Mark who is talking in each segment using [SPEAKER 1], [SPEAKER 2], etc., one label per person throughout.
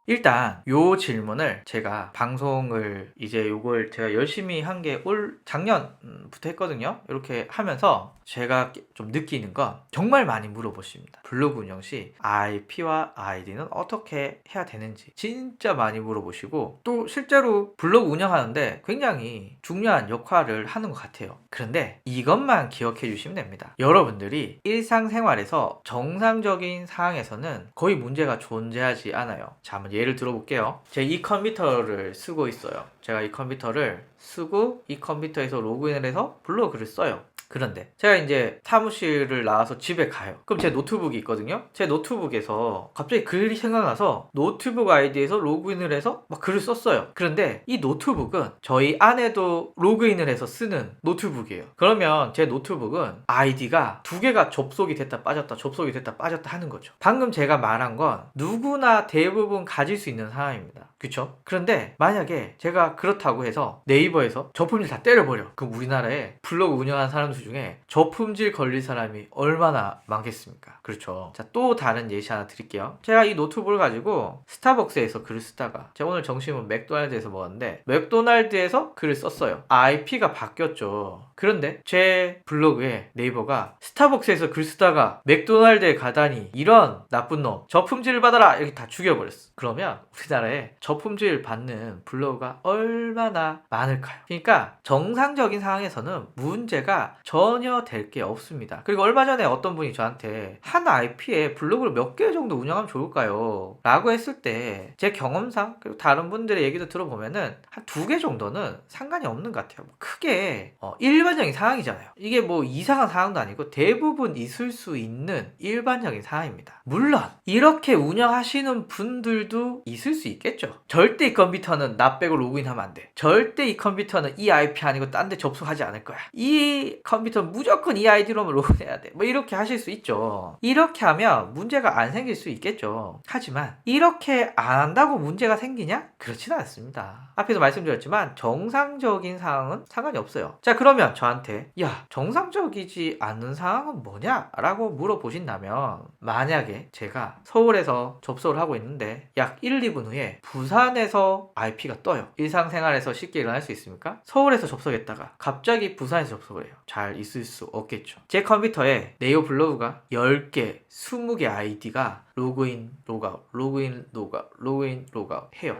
[SPEAKER 1] 일단 요 질문을 제가 방송을 이제 요걸 제가 열심히 한 게 올 작년부터 했거든요. 이렇게 하면서 제가 좀 느끼는 건 정말 많이 물어보십니다. 블로그 운영 시 IP와 ID는 어떻게 해야 되는지 진짜 많이 물어보시고, 또 실제로 블로그 운영하는데 굉장히 중요한 역할을 하는 것 같아요. 그런데 이것만 기억해 주시면 됩니다. 여러분들이 일상생활에서 정상적인 상황에서는 거의 문제가 존재하지 않아요. 자, 한번 예를 들어볼게요. 제가 이 컴퓨터를 쓰고 있어요. 제가 이 컴퓨터를 쓰고 이 컴퓨터에서 로그인을 해서 블로그를 써요. 그런데 제가 이제 사무실을 나와서 집에 가요. 그럼 제 노트북이 있거든요. 제 노트북에서 갑자기 글이 생각나서 노트북 아이디에서 로그인을 해서 막 글을 썼어요. 그런데 이 노트북은 저희 아내도 로그인을 해서 쓰는 노트북이에요. 그러면 제 노트북은 아이디가 두 개가 접속이 됐다 빠졌다 접속이 됐다 빠졌다 하는 거죠. 방금 제가 말한 건 누구나 대부분 가질 수 있는 상황입니다. 그쵸? 그런데 만약에 제가 그렇다고 해서 네이버에서 저품질 다 때려버려. 그럼 우리나라에 블로그 운영하는 사람들 중에 저품질 걸릴 사람이 얼마나 많겠습니까? 그렇죠. 자, 또 다른 예시 하나 드릴게요. 제가 이 노트북을 가지고 스타벅스에서 글을 쓰다가 제가 오늘 점심은 맥도날드에서 먹었는데 맥도날드에서 글을 썼어요. IP가 바뀌었죠. 그런데 제 블로그에 네이버가 스타벅스에서 글 쓰다가 맥도날드에 가다니 이런 나쁜 놈 저품질을 받아라 이렇게 다 죽여버렸어. 그러면 우리나라에 저품질 받는 블로그가 얼마나 많을까요? 그러니까 정상적인 상황에서는 문제가 전혀 될 게 없습니다. 그리고 얼마 전에 어떤 분이 저한테 한 IP에 블로그를 몇 개 정도 운영하면 좋을까요? 라고 했을 때 제 경험상 그리고 다른 분들의 얘기도 들어보면은 한 두 개 정도는 상관이 없는 것 같아요. 크게 일반적인 상황이잖아요. 이게 뭐 이상한 상황도 아니고 대부분 있을 수 있는 일반적인 상황입니다. 물론 이렇게 운영하시는 분들도 있을 수 있겠죠. 절대 이 컴퓨터는 나 빼고 로그인하면 안 돼. 절대 이 컴퓨터는 이 IP 아니고 딴 데 접속하지 않을 거야. 이 컴퓨터는 무조건 이 아이디로만 로그인해야 돼. 뭐 이렇게 하실 수 있죠. 이렇게 하면 문제가 안 생길 수 있겠죠. 하지만 이렇게 안 한다고 문제가 생기냐? 그렇지는 않습니다. 앞에서 말씀드렸지만 정상적인 상황은 상관이 없어요. 자, 그러면 저한테 야, 정상적이지 않은 상황은 뭐냐? 라고 물어보신다면, 만약에 제가 서울에서 접속을 하고 있는데 약 1, 2분 후에 부산에서 IP가 떠요. 일상생활에서 쉽게 일어날 수 있습니까? 서울에서 접속했다가 갑자기 부산에서 접속을 해요. 잘 있을 수 없겠죠. 제 컴퓨터에 네이버 블로그가 10개, 20개 아이디가 로그인, 로그아웃, 로그인, 로그아웃, 로그인, 로그아웃 해요.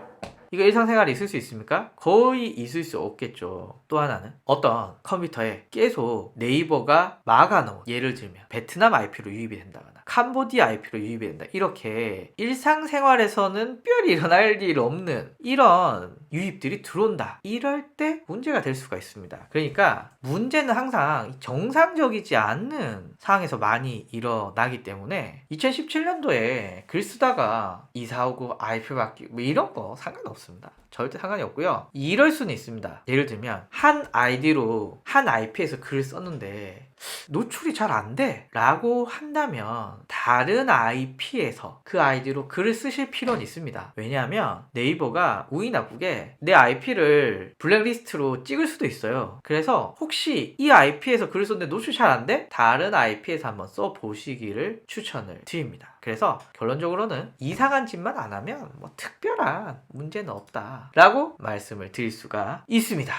[SPEAKER 1] 이거 일상생활에 있을 수 있습니까? 거의 있을 수 없겠죠. 또 하나는 어떤 컴퓨터에 계속 네이버가 막아놓은, 예를 들면 베트남 IP로 유입이 된다거나 캄보디아 IP로 유입이 된다, 이렇게 일상생활에서는 특별히 일어날 일 없는 이런 유입들이 들어온다. 이럴 때 문제가 될 수가 있습니다. 그러니까 문제는 항상 정상적이지 않는 상황에서 많이 일어나기 때문에 2017년도에 글 쓰다가 이사 오고 IP 바뀌고 뭐 이런 거 상관없습니다. 절대 상관이 없고요. 이럴 수는 있습니다. 예를 들면 한 아이디로 한 IP에서 글을 썼는데 노출이 잘 안 돼 라고 한다면 다른 IP에서 그 아이디로 글을 쓰실 필요는 있습니다. 왜냐하면 네이버가 운이 나쁘게 내 IP를 블랙리스트로 찍을 수도 있어요. 그래서 혹시 이 IP에서 글을 썼는데 노출이 잘 안 돼? 다른 IP에서 한번 써보시기를 추천을 드립니다. 그래서 결론적으로는 이상한 짓만 안 하면 뭐 특별한 문제는 없다 라고 말씀을 드릴 수가 있습니다.